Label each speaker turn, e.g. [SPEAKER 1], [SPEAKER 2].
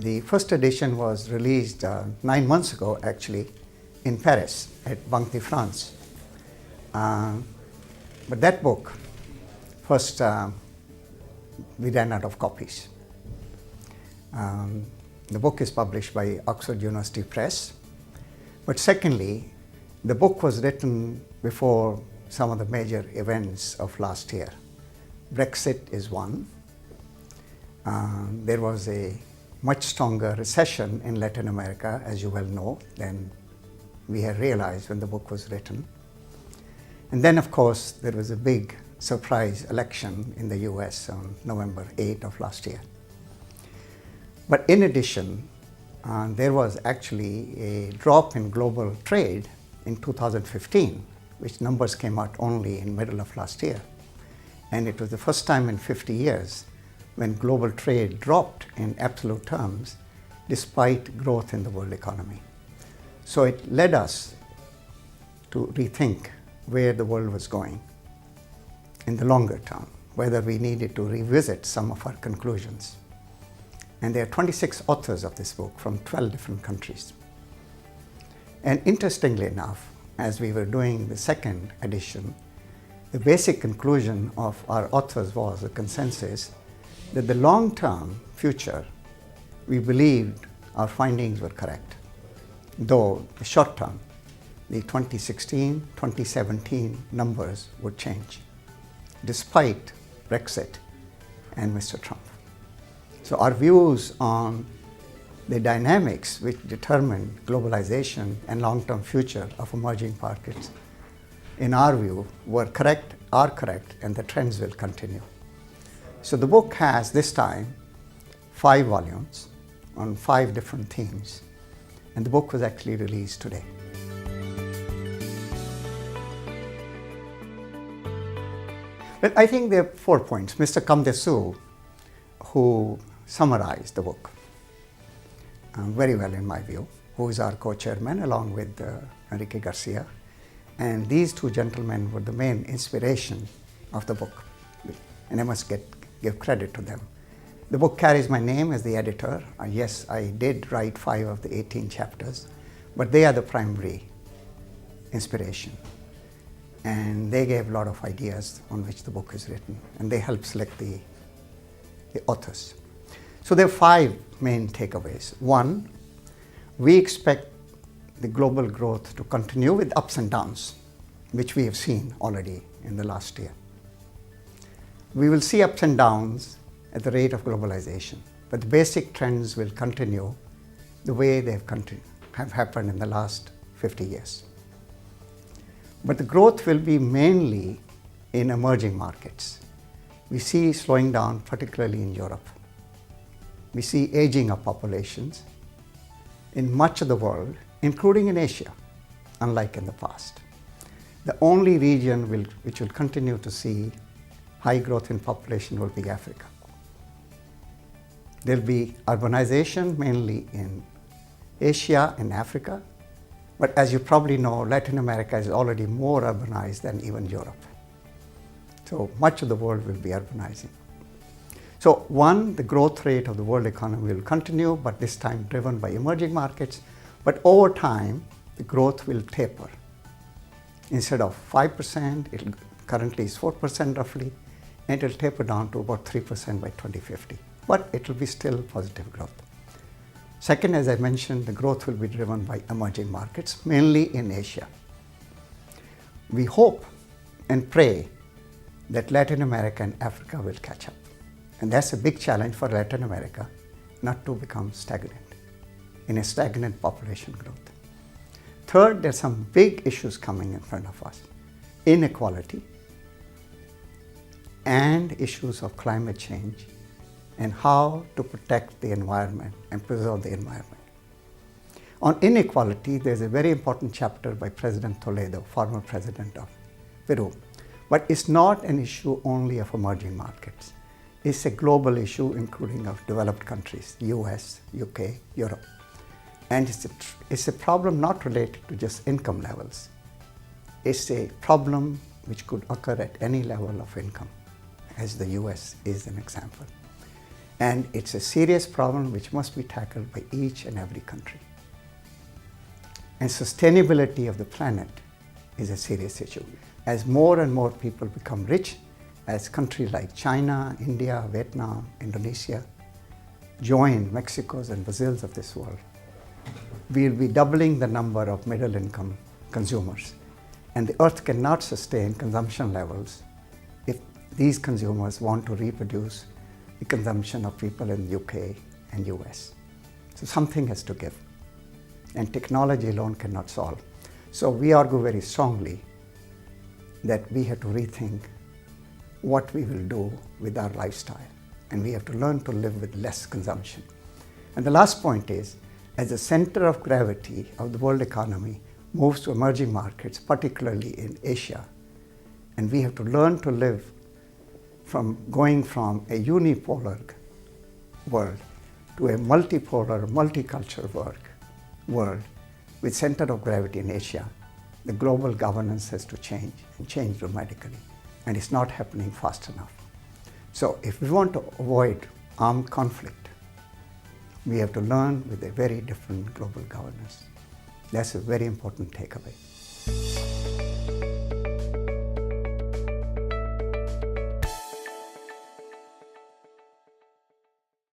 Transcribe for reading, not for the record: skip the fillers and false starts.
[SPEAKER 1] The first edition was released 9 months ago, actually, in Paris at Banque de France. But that book, first, we ran out of copies. The book is published by Oxford University Press. But secondly, the book was written before some of the major events of last year. Brexit is one. There was a much stronger recession in Latin America, as you well know, than we had realized when the book was written. And then, of course, there was a big surprise election in the US on November 8 of last year. But in addition, there was actually a drop in global trade in 2015, which numbers came out only in middle of last year. And it was the first time in 50 years when global trade dropped in absolute terms despite growth in the world economy. So it led us to rethink where the world was going in the longer term, whether we needed to revisit some of our conclusions. And there are 26 authors of this book from 12 different countries. And interestingly enough, as we were doing the second edition, the basic conclusion of our authors was a consensus that the long-term future, we believed our findings were correct. Though the short-term, the 2016, 2017 numbers would change, despite Brexit and Mr. Trump. So our views on the dynamics which determine globalization and long-term future of emerging markets, in our view, were correct, are correct, and the trends will continue. So the book has, this time, 5 volumes on 5 different themes, and the book was actually released today. Well, I think there are 4 points. Mr. Kamdesu, who summarized the book very well in my view, who is our co-chairman along with Enrique Garcia, and these 2 gentlemen were the main inspiration of the book, and I must give credit to them. The book carries my name as the editor. Yes, I did write 5 of the 18 chapters, but they are the primary inspiration. And they gave a lot of ideas on which the book is written, and they helped select the authors. So there are 5 main takeaways. 1, we expect the global growth to continue with ups and downs, which we have seen already in the last year. We will see ups and downs at the rate of globalization, but the basic trends will continue the way they have happened in the last 50 years. But the growth will be mainly in emerging markets. We see slowing down, particularly in Europe. We see aging of populations in much of the world, including in Asia, unlike in the past. The only region which will continue to see high growth in population will be Africa. There will be urbanization mainly in Asia and Africa, but as you probably know, Latin America is already more urbanized than even Europe. So much of the world will be urbanizing. So 1, the growth rate of the world economy will continue, but this time driven by emerging markets. But over time, the growth will taper. Instead of 5%, it currently is 4% roughly, and it will taper down to about 3% by 2050. But it will be still positive growth. Second, as I mentioned, the growth will be driven by emerging markets, mainly in Asia. We hope and pray that Latin America and Africa will catch up. And that's a big challenge for Latin America, not to become stagnant, in a stagnant population growth. Third, there's some big issues coming in front of us. Inequality and issues of climate change and how to protect the environment and preserve the environment. On inequality, there's a very important chapter by President Toledo, former president of Peru. But it's not an issue only of emerging markets. It's a global issue including of developed countries, US, UK, Europe. And it's a problem not related to just income levels. It's a problem which could occur at any level of income, as the US is an example. And it's a serious problem which must be tackled by each and every country. And sustainability of the planet is a serious issue. As more and more people become rich, as countries like China, India, Vietnam, Indonesia join Mexico's and Brazil's of this world, we'll be doubling the number of middle income consumers. And the earth cannot sustain consumption levels if these consumers want to reproduce the consumption of people in the UK and US. So something has to give. And technology alone cannot solve. So we argue very strongly that we have to rethink what we will do with our lifestyle. And we have to learn to live with less consumption. And the last point is, as the center of gravity of the world economy moves to emerging markets, particularly in Asia, and we have to learn to live going from a unipolar world to a multipolar, multicultural world with center of gravity in Asia, the global governance has to change and change dramatically. And it's not happening fast enough. So if we want to avoid armed conflict, we have to learn with a very different global governance. That's a very important takeaway.